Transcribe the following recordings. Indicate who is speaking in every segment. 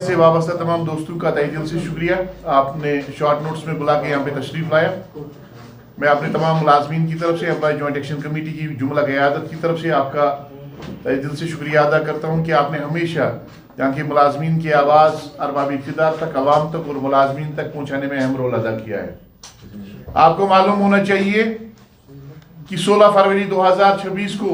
Speaker 1: से वाबस्ता तमाम दोस्तों का तहे दिल से शुक्रिया। आपने शॉर्ट नोट्स में बुला के यहाँ पे तशरीफ लाया। मैं अपने तमाम मुलाजमीन की तरफ से, एम्प्लॉय जॉइंट एक्शन कमेटी की जुमला क़यादत की तरफ से आपका तहे दिल से शुक्रिया अदा करता हूँ कि आपने हमेशा यहाँ के मुलाजमीन की आवाज़ अरबाब इक़्तिदार तक, अवाम तक और मुलाजमीन तक पहुँचाने में अहम रोल अदा किया है। आपको मालूम होना चाहिए कि 16 फरवरी 2026 को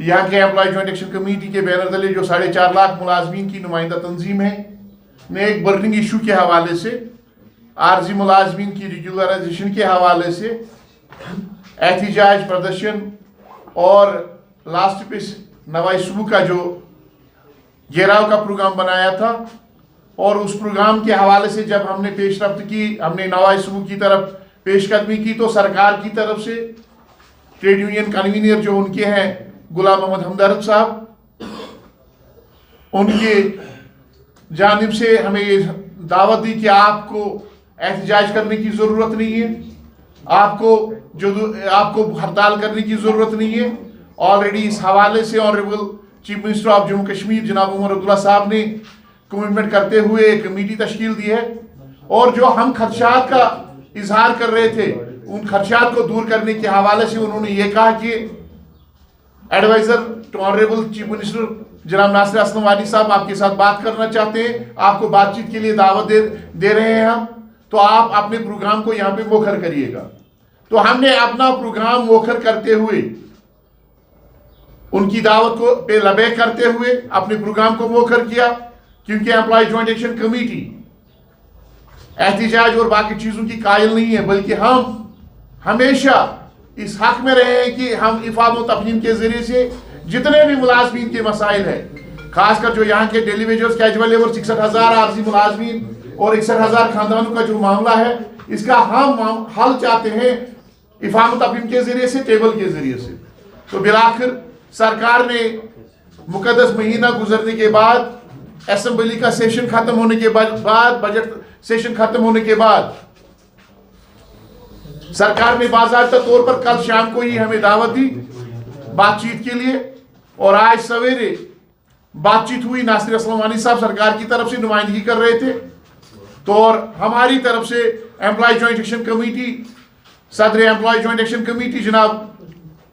Speaker 1: यहाँ के एम्प्लॉय जॉइंट एक्शन कमेटी के बैनर तले जो 4.5 लाख मुलाजमीन की नुमाइंदा तंजीम है ने एक बर्निंग इशू के हवाले से, आर्जी मुलाजमीन की रेगुलराइजेशन के हवाले से एहतिजाज प्रदर्शन और लास्ट पे नवाई सुबह का जो घेराव का प्रोग्राम बनाया था। और उस प्रोग्राम के हवाले से जब हमने पेशरफ्त की, हमने नवाई सुबह की तरफ पेशकदमी की, तो सरकार की तरफ से ट्रेड यूनियन कन्वीनर जो उनके हैं गुलाम मोहम्मद हमदर्द साहब, उनके जानिब से हमें ये दावत दी कि आपको एहतजाज करने की ज़रूरत नहीं है, आपको हड़ताल करने की ज़रूरत नहीं है। ऑलरेडी इस हवाले से honourable chief minister of Jammu Kashmir जनाब उमर अब्दुल्ला साहब ने कमिटमेंट करते हुए एक कमेटी तश्कील दी है। और जो हम खदशात का इजहार कर रहे थे, उन खदशात को दूर करने के हवाले से उन्होंने ये कहा कि adviser to honourable chief minister जनाब नासिर असलम वानी साहब आपके साथ बात करना चाहते हैं, आपको बातचीत के लिए दावत दे रहे हैं हम, तो आप अपने प्रोग्राम को यहाँ पे मोखर करिएगा। तो हमने अपना प्रोग्राम मोखर करते हुए, उनकी दावत को पे लबैक करते हुए अपने प्रोग्राम को मोखर किया, क्योंकि एम्प्लॉय जॉइंट एक्शन कमेटी एहतिजाज और बाकी चीजों की कायल नहीं है, बल्कि हम हमेशा इस हक में रहे हैं कि हम इफाद और तफहीम के जरिए से जितने भी मुलाजमीन के मसाइल हैं, खासकर जो यहाँ के डेली वेजर्स, कैजुअल लेबर, 66,000 आर्जी मुलाजमीन और 61,000 खानदानों का जो मामला है, इसका हम हल चाहते हैं इफाद और तफहीम के जरिए से, टेबल के जरिए से। तो बिलाखिर सरकार ने मुकद्दस महीना गुजरने के बाद, असेंबली का सेशन खत्म होने के बाद, बजट सेशन खत्म होने के बाद, सरकार ने बाज़ाब्ता तौर पर कल शाम को ही हमें दावत दी बातचीत के लिए। और आज सवेरे बातचीत हुई, नासिर असलम वानी साहब सरकार की तरफ से नुमाइंदगी कर रहे थे, तो और हमारी तरफ से एम्प्लॉय जॉइंट एक्शन कमेटी, सदर एम्प्लॉय जॉइंट एक्शन कमेटी जनाब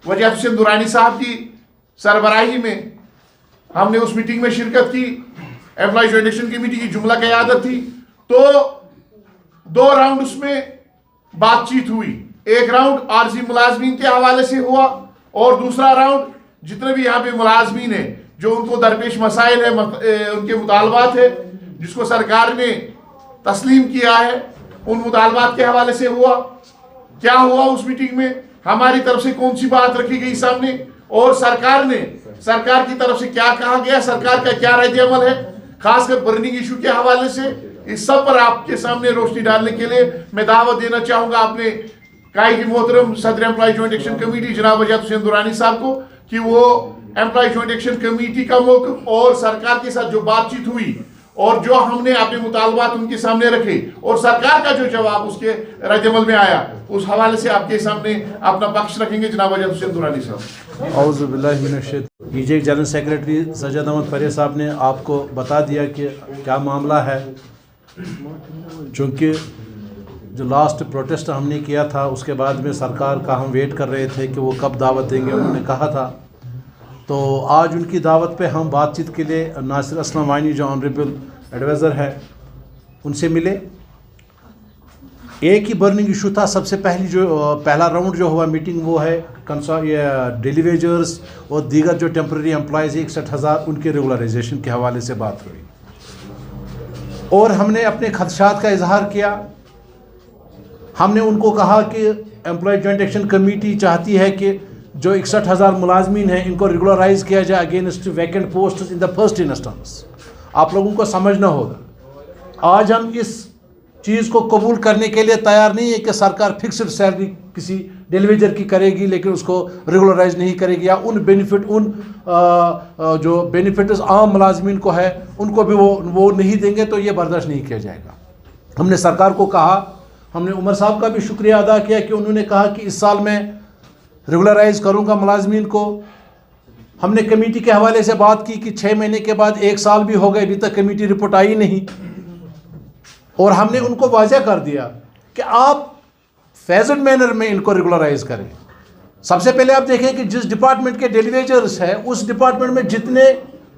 Speaker 1: वजह हुसैन दुरानी साहब की सरबराही में हमने उस मीटिंग में शिरकत की। एम्प्लॉय जॉइंट एक्शन कमेटी की जुमला क़यादत थी। तो 2 राउंड उसमें बातचीत हुई। एक राउंड आर्जी मुलाजमीन के हवाले से हुआ और दूसरा राउंड जितने भी यहाँ पे मुलाजमीन है, जो उनको दरपेश मसाइल है, उनके मुतालबात है, जिसको सरकार ने तस्लीम किया है, उन मुतालबात के हवाले से हुआ। क्या हुआ उस मीटिंग में, हमारी तरफ से कौन सी बात रखी गई सामने, और सरकार की तरफ से क्या कहा गया, सरकार का क्या रद्द अमल है, खासकर बर्निंग इशू के हवाले से। इस सब पर आपके सामने रोशनी डालने के लिए मैं दावत देना चाहूंगा अपने कायद मोहतरम सदर एम्प्लॉय जॉइंट एक्शन कमेटी जनाब वजह हुसैन दुरानी साहब को, कि वो एम्प्लॉय जॉइंट एक्शन कमेटी का मौक़िफ़ और सरकार के साथ जो बातचीत हुई और जो हमने अपने मुतालबात उनके सामने रखे और सरकार का जो जवाब उसके रद्दअमल में आया, उस हवाले से आपके सामने अपना पक्ष रखेंगे जनाब वजह हुसैन दुरानी साहब।
Speaker 2: औज़ु बिल्लाहि मिनश शैतानिर रजीम। पीजे जनरल सेक्रेटरी सज्जद अहमद फरीद साहब ने आपको बता दिया कि क्या मामला है। चूँकि जो लास्ट प्रोटेस्ट हमने किया था, उसके बाद में सरकार का हम वेट कर रहे थे कि वो कब दावत देंगे, उन्होंने कहा था। तो आज उनकी दावत पे हम बातचीत के लिए नासिर असलम वानी जो ऑनरेबल एडवाइज़र है, उनसे मिले। एक ही बर्निंग इशू था। सबसे पहला राउंड जो हुआ मीटिंग, वो है डेली वेजर्स और दीगर जो टेम्प्रेरी एम्प्लॉयज़ 61,000 उनके रेगुलराइजेशन के हवाले से बात हुई और हमने अपने खदशात का इजहार किया। हमने उनको कहा कि एम्प्लॉय जॉइंट एक्शन कमेटी चाहती है कि जो 61,000 मुलाजमीन हैं, इनको रेगुलराइज किया जाए against vacant post in the first instance. आप लोगों को समझना होगा, आज हम इस चीज़ को कबूल करने के लिए तैयार नहीं है कि सरकार फिक्स्ड सैलरी किसी डेलीवेजर की करेगी लेकिन उसको रेगुलराइज नहीं करेगी, या उन जो बेनिफिट्स आम मुलाजमीन को है उनको भी वो नहीं देंगे, तो ये बर्दाश्त नहीं किया जाएगा। हमने सरकार को कहा, हमने उमर साहब का भी शुक्रिया अदा किया कि उन्होंने कहा कि इस साल मैं रेगुलराइज करूँगा मुलाजमीन को। हमने कमेटी के हवाले से बात की कि 6 महीने के बाद 1 साल भी हो गए, अभी तक कमेटी रिपोर्ट आई नहीं। और हमने उनको वाज़ह कर दिया कि आप फेज्ड मैनर में इनको रेगुलराइज करें। सबसे पहले आप देखें कि जिस डिपार्टमेंट के डेलीवेजर्स है उस डिपार्टमेंट में जितने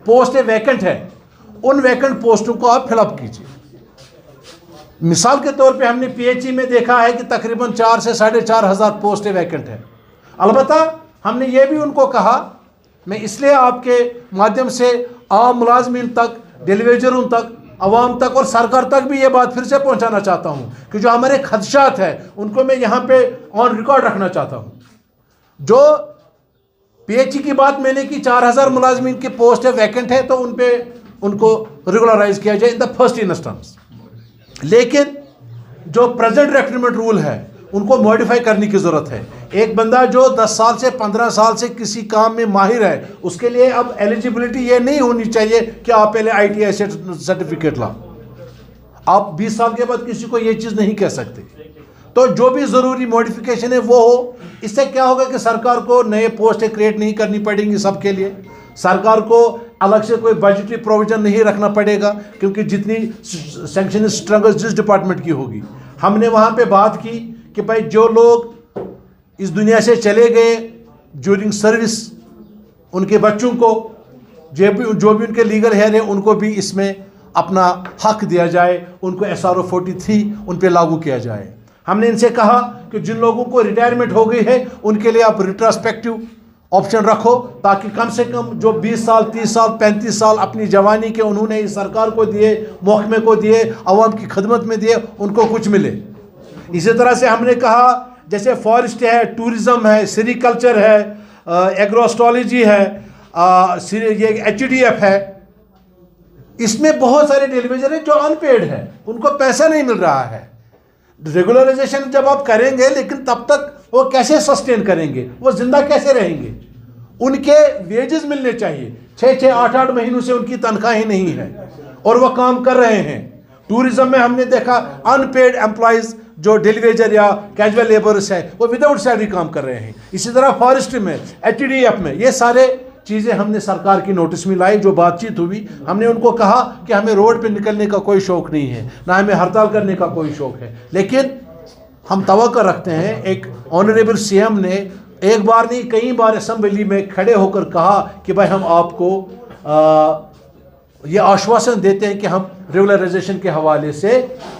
Speaker 2: पोस्ट वैकेंट है उन वैकेंट पोस्टों को आप फिलअप कीजिए। मिसाल के तौर पे हमने पीएचई में देखा है कि तकरीबन 4 से 4,500 पोस्ट वैकेंट है। अलबत्ता हमने ये भी उनको कहा, मैं इसलिए आपके माध्यम से आम मुलाजमीन तक, डेलीवेजरों तक, अवाम तक और सरकार तक भी ये बात फिर से पहुंचाना चाहता हूं कि जो हमारे खदशात हैं उनको मैं यहाँ पे ऑन रिकॉर्ड रखना चाहता हूं। जो पीएचई की बात मैंने की, 4,000 मुलाजमीन की पोस्ट वैकेंट है तो उनको रेगुलराइज किया जाए इन द फर्स्ट इंस्टेंस। लेकिन जो प्रेजेंट रिक्रूटमेंट रूल है उनको मॉडिफाई करने की ज़रूरत है। एक बंदा जो 10 साल से 15 साल से किसी काम में माहिर है उसके लिए अब एलिजिबिलिटी ये नहीं होनी चाहिए कि आप पहले ITI सर्टिफिकेट ला। आप 20 साल के बाद किसी को ये चीज़ नहीं कह सकते। तो जो भी ज़रूरी मॉडिफिकेशन है वो हो। इससे क्या होगा कि सरकार को नए पोस्टें क्रिएट नहीं करनी पड़ेंगी सबके लिए, सरकार को अलग से कोई बजटरी प्रोविजन नहीं रखना पड़ेगा, क्योंकि जितनी सैंक्शन स्ट्रगल जिस डिपार्टमेंट की होगी। हमने वहाँ पे बात की कि भाई जो लोग इस दुनिया से चले गए ड्यूरिंग सर्विस, उनके बच्चों को जो भी उनके लीगल हेयर है उनको भी इसमें अपना हक दिया जाए, उनको SRO 43 उन पे लागू किया जाए। हमने इनसे कहा कि जिन लोगों को रिटायरमेंट हो गई है उनके लिए आप रिट्रोस्पेक्टिव ऑप्शन रखो, ताकि कम से कम जो 20 साल 30 साल 35 साल अपनी जवानी के उन्होंने इस सरकार को दिए, महकमे को दिए, अवाम की खिदमत में दिए, उनको कुछ मिले। इसी तरह से हमने कहा जैसे फॉरेस्ट है, टूरिज़म है, सेरिकल्चर है, एग्रोस्ट्रोलॉजी है, ये HDF है, इसमें बहुत सारे डेलीवेजर हैं जो अनपेड है, उनको पैसा नहीं मिल रहा है। रेगुलराइजेशन जब आप करेंगे लेकिन तब तक वो कैसे सस्टेन करेंगे, वो जिंदा कैसे रहेंगे? उनके वेजेस मिलने चाहिए। 6-6 8-8 महीनों से उनकी तनख्वाहें नहीं है और वो काम कर रहे हैं। टूरिज्म में हमने देखा अनपेड एम्प्लॉयज जो डेलीवेजर या कैजुअल लेबर्स है वो विदाउट सैलरी काम कर रहे हैं। इसी तरह फॉरेस्ट में, HDF में, ये सारे चीज़ें हमने सरकार की नोटिस में लाई। जो बातचीत हुई हमने उनको कहा कि हमें रोड पे निकलने का कोई शौक़ नहीं है, ना हमें हड़ताल करने का कोई शौक़ है, लेकिन हम तवक्को रखते हैं। एक ऑनरेबल CM ने एक बार नहीं कई बार असेंबली में खड़े होकर कहा कि भाई हम आपको ये आश्वासन देते हैं कि हम रेगुलराइजेशन के हवाले से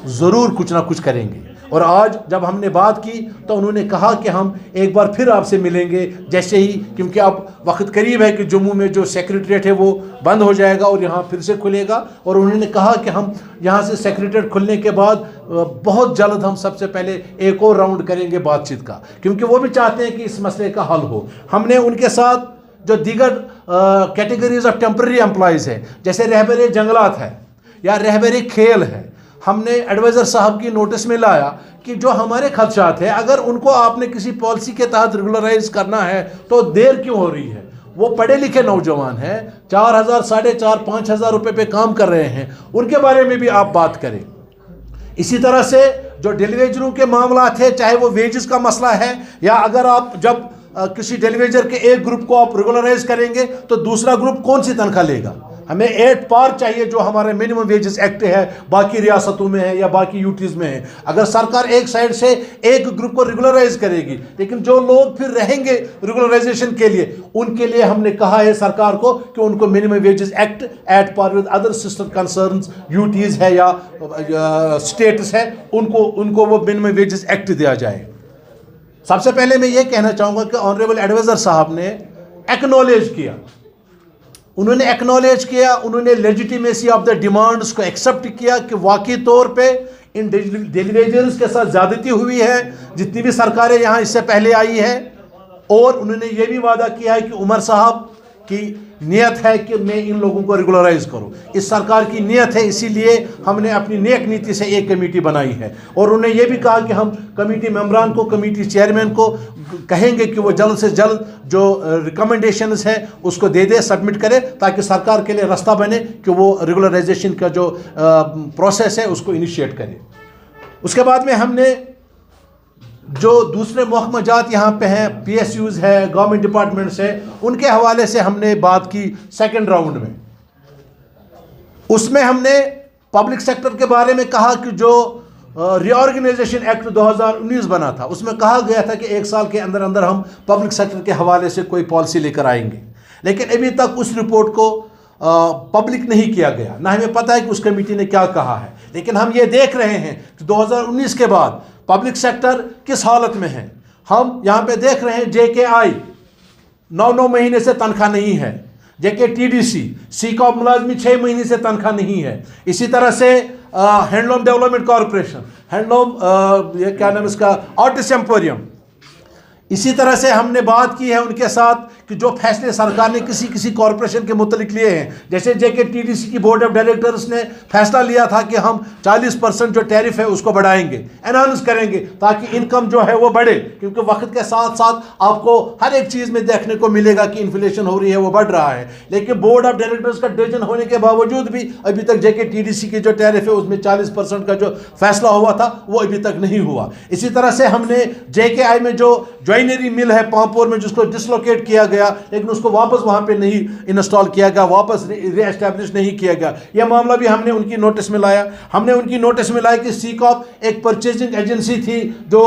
Speaker 2: ज़रूर कुछ ना कुछ करेंगे। और आज जब हमने बात की तो उन्होंने कहा कि हम एक बार फिर आपसे मिलेंगे जैसे ही, क्योंकि अब वक्त करीब है कि जम्मू में जो सेक्रेटरीट है वो बंद हो जाएगा और यहाँ फिर से खुलेगा। और उन्होंने कहा कि हम यहाँ से सेक्रेटरीट खुलने के बाद बहुत जल्द हम सबसे पहले एक और राउंड करेंगे बातचीत का, क्योंकि वो भी चाहते हैं कि इस मसले का हल हो। हमने उनके साथ जो दीगर कैटेगरीज ऑफ टेम्पररी एम्प्लॉयज़ है, जैसे रहबर जंगलात है या रहबर खेल है, हमने एडवाइज़र साहब की नोटिस में लाया कि जो हमारे खदशात है अगर उनको आपने किसी पॉलिसी के तहत रेगुलराइज करना है तो देर क्यों हो रही है? वो पढ़े लिखे नौजवान हैं, 4,000 4,500 5,000 रुपये पे काम कर रहे हैं, उनके बारे में भी आप बात करें। इसी तरह से जो डेलीवेजरों के मामला थे, चाहे वो वेजेस का मसला है या अगर आप जब किसी डेलीवेजर के एक ग्रुप को आप रेगुलराइज करेंगे तो दूसरा ग्रुप कौन सी तनख्वाह लेगा? हमें 8 पार चाहिए जो हमारे मिनिमम वेजेस एक्ट है, बाकी रियासतों में है या बाकी यूटीज़ में है। अगर सरकार एक साइड से एक ग्रुप को रेगुलराइज करेगी, लेकिन जो लोग फिर रहेंगे रेगुलराइजेशन के लिए, उनके लिए हमने कहा है सरकार को कि उनको minimum wages act at par with other sister concerns, UTs है या स्टेट्स है, उनको वो मिनिमम वेजेस एक्ट दिया जाए। सबसे पहले मैं ये कहना चाहूँगा कि ऑनरेबल एडवाइज़र साहब ने एक्नॉलेज किया, उन्होंने लेजिटिमेसी ऑफ द डिमांड्स को एक्सेप्ट किया कि वाकई तौर पे इन डेलीवेजर्स के साथ ज़्यादती हुई है जितनी भी सरकारें यहाँ इससे पहले आई है। और उन्होंने ये भी वादा किया है कि उमर साहब की नियत है कि मैं इन लोगों को रेगुलराइज करूं। इस सरकार की नियत है, इसीलिए हमने अपनी नेक नीति से एक कमेटी बनाई है। और उन्होंने ये भी कहा कि हम कमेटी मेंबरान को, कमेटी चेयरमैन को कहेंगे कि वो जल्द से जल्द जो रिकमेंडेशंस हैं उसको दे सबमिट करे, ताकि सरकार के लिए रास्ता बने कि वो रेगुलराइजेशन का जो प्रोसेस है उसको इनिशिएट करे। उसके बाद में हमने जो दूसरे महकमा जात यहाँ पे हैं, PSUs है, गवर्नमेंट डिपार्टमेंट्स है, उनके हवाले से हमने बात की सेकंड राउंड में। उसमें हमने पब्लिक सेक्टर के बारे में कहा कि जो रीऑर्गेनाइजेशन एक्ट 2019 बना था, उसमें कहा गया था कि 1 साल के अंदर अंदर हम पब्लिक सेक्टर के हवाले से कोई पॉलिसी लेकर आएंगे, लेकिन अभी तक उस रिपोर्ट को पब्लिक नहीं किया गया, ना हमें पता है कि उस कमेटी ने क्या कहा है। लेकिन हम ये देख रहे हैं कि 2019 के बाद पब्लिक सेक्टर किस हालत में है। हम यहाँ पे देख रहे हैं JKI 9 महीने से तनख्वाह नहीं है, JKTDC सीकॉप मुलाजमी 6 महीने से तनख्वाह नहीं है। इसी तरह से हैंडलूम डेवलपमेंट कॉरपोरेशन, हैंडलूम ये क्या नाम इसका, आर्टिस्ट एम्पोरियम। इसी तरह से हमने बात की है उनके साथ कि जो फैसले सरकार ने किसी कॉरपोरेशन के मुतलिक लिए हैं, जैसे JKTDC की बोर्ड ऑफ डायरेक्टर्स ने फैसला लिया था कि हम 40% जो टैरिफ है उसको बढ़ाएंगे, एनहांस करेंगे, ताकि इनकम जो है वो बढ़े, क्योंकि वक्त के साथ साथ आपको हर एक चीज़ में देखने को मिलेगा कि इन्फ्लेशन हो रही है, वो बढ़ रहा है। लेकिन बोर्ड ऑफ डायरेक्टर्स का डिसीजन होने के बावजूद भी अभी तक JKTDC की जो टैरिफ है उसमें 40% का जो फैसला हुआ था वो अभी तक नहीं हुआ। इसी तरह से हमने JKI में जो ज्वाइनरी मिल है पांपोर में, जिसको डिसलोकेट किया गया, लेकिन उसको वापस वहां पे नहीं इंस्टॉल किया गया, वापस रीएस्टैब्लिश नहीं किया गया, यह मामला भी हमने उनकी नोटिस में लाया। हमने उनकी नोटिस में लाया कि सीकॉप एक परचेजिंग एजेंसी थी, जो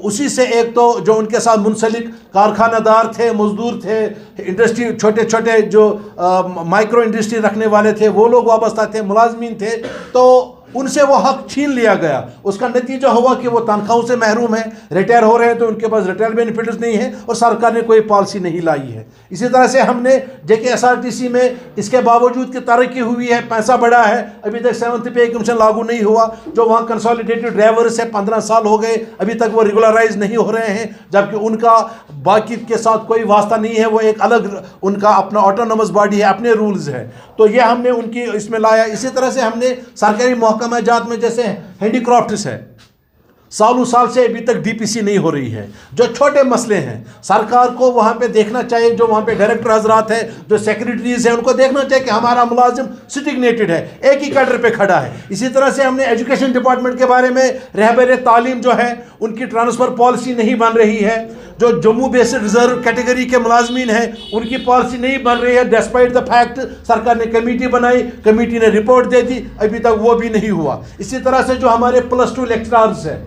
Speaker 2: उसी से एक तो जो उनके साथ मुंसलिक कारखानादार थे, मजदूर थे, इंडस्ट्री छोटे छोटे जो माइक्रो इंडस्ट्री रखने वाले थे वो लोग वाबस्ता थे, मुलाजमीन थे, तो उनसे वो हक छीन लिया गया। उसका नतीजा हुआ कि वो तनख्वाहों से महरूम है, रिटायर हो रहे हैं तो उनके पास रिटायर बेनिफिट्स नहीं है और सरकार ने कोई पॉलिसी नहीं लाई है। इसी तरह से हमने JKSRTC में इसके बावजूद कि तरक्की हुई है, पैसा बढ़ा है, अभी तक 7th पे कमीशन लागू नहीं हुआ। जो वहाँ कंसोलिडेटेड ड्राइवर्स है 15 साल हो गए, अभी तक वो रेगुलराइज नहीं हो रहे हैं, जबकि उनका बाकी के साथ कोई वास्ता नहीं है, वो एक अलग उनका अपना ऑटोनोमस बॉडी है, अपने रूल्स है, तो ये हमने उनकी इसमें लाया। इसी तरह से हमने सरकारी महकमा जात में जैसे हैंडीक्राफ्ट्स है, सालों साल से अभी तक DPC नहीं हो रही है। जो छोटे मसले हैं सरकार को वहाँ पे देखना चाहिए, जो वहाँ पे डायरेक्टर हजरात है, जो सेक्रेटरीज हैं, उनको देखना चाहिए कि हमारा मुलाजिम सिग्नेटेड है, एक ही कैडर पे खड़ा है। इसी तरह से हमने एजुकेशन डिपार्टमेंट के बारे में, रहबर तालीम जो है उनकी ट्रांसफ़र पॉलिसी नहीं बन रही है। जो जम्मू बेस्ड रिजर्व कैटेगरी के मुलाजमीन हैं उनकी पॉलिसी नहीं बन रही है, डिस्पाइट द फैक्ट सरकार ने कमेटी बनाई, कमेटी ने रिपोर्ट दे दी, अभी तक वो भी नहीं हुआ। इसी तरह से जो हमारे +2 लेक्चरर्स हैं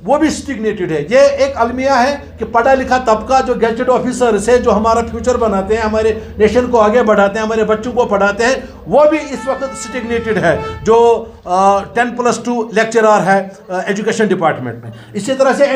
Speaker 2: वो भी स्टिग्नेटेड है। ये एक अलमिया है कि पढ़ा लिखा तबका जो गेजेटेड ऑफिसर्स है, जो हमारा फ्यूचर बनाते हैं, हमारे नेशन को आगे बढ़ाते हैं, हमारे बच्चों को पढ़ाते हैं, वो भी इस वक्त स्टिग्नेटेड है, जो 10+2 लेक्चरर है एजुकेशन डिपार्टमेंट में। इसी तरह से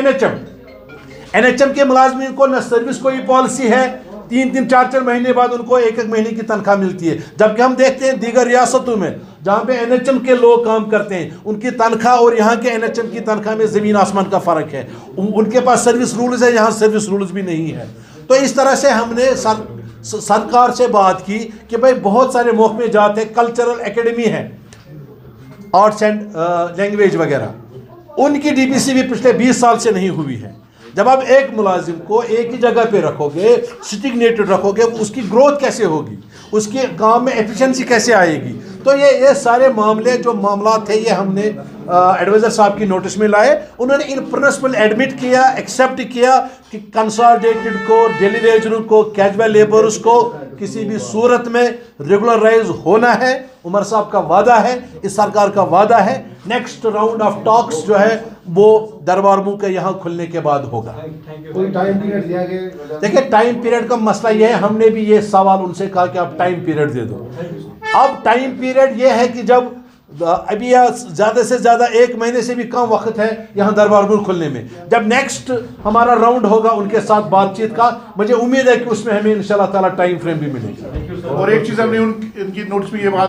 Speaker 2: NHM के मुलाजमीन को न सर्विस कोई पॉलिसी है, 3-3, 4-4 महीने बाद उनको 1-1 महीने की तनख्वाह मिलती है, जबकि हम देखते हैं दीगर रियासतों में जहाँ पे NHM के लोग काम करते हैं उनकी तनख्वाह और यहाँ के NHM की तनख्वाह में ज़मीन आसमान का फ़र्क है। उनके पास सर्विस रूल्स है, यहाँ सर्विस रूल्स भी नहीं है। तो इस तरह से हमने सरकार से बात की कि भाई बहुत सारे महकमे जाते हैं, कल्चरल एकेडमी है, आर्ट्स एंड लैंग्वेज वगैरह, उनकी DPC भी पिछले 20 साल से नहीं हुई है। जब आप एक मुलाजिम को एक ही जगह पे रखोगे, स्टिग्नेटेड रखोगे, उसकी ग्रोथ कैसे होगी, उसके काम में एफिशिएंसी कैसे आएगी? तो ये सारे मामले जो मामला थे ये हमने एडवाइज़र साहब की नोटिस में लाए। उन्होंने इन प्रिंसिपल एडमिट किया, एक्सेप्ट किया कि कंसोलिडेटेड को, डेली वेजर को, कैजुअल लेबर्स को किसी भी सूरत में रेगुलराइज होना है। उमर साहब का वादा है, इस सरकार का वादा है। नेक्स्ट राउंड ऑफ टॉक्स जो है वो दरबार मुंह के यहाँ खुलने के बाद होगा।
Speaker 3: कोई टाइम पीरियड दिया गया?
Speaker 2: देखिए टाइम पीरियड का मसला ये है, हमने भी ये सवाल उनसे कहा कि आप टाइम पीरियड दे दो। अब टाइम पीरियड ये है कि जब अभी ज़्यादा से ज़्यादा 1 महीने से भी कम वक्त है यहाँ दरबार मुल्क खुलने में। जब नेक्स्ट हमारा राउंड होगा उनके साथ बातचीत का, मुझे उम्मीद है कि उसमें हमें इंशाल्लाह ताला टाइम फ्रेम भी मिलेगा।
Speaker 1: और एक चीज़ हमने उनकी नोटिस में ये बात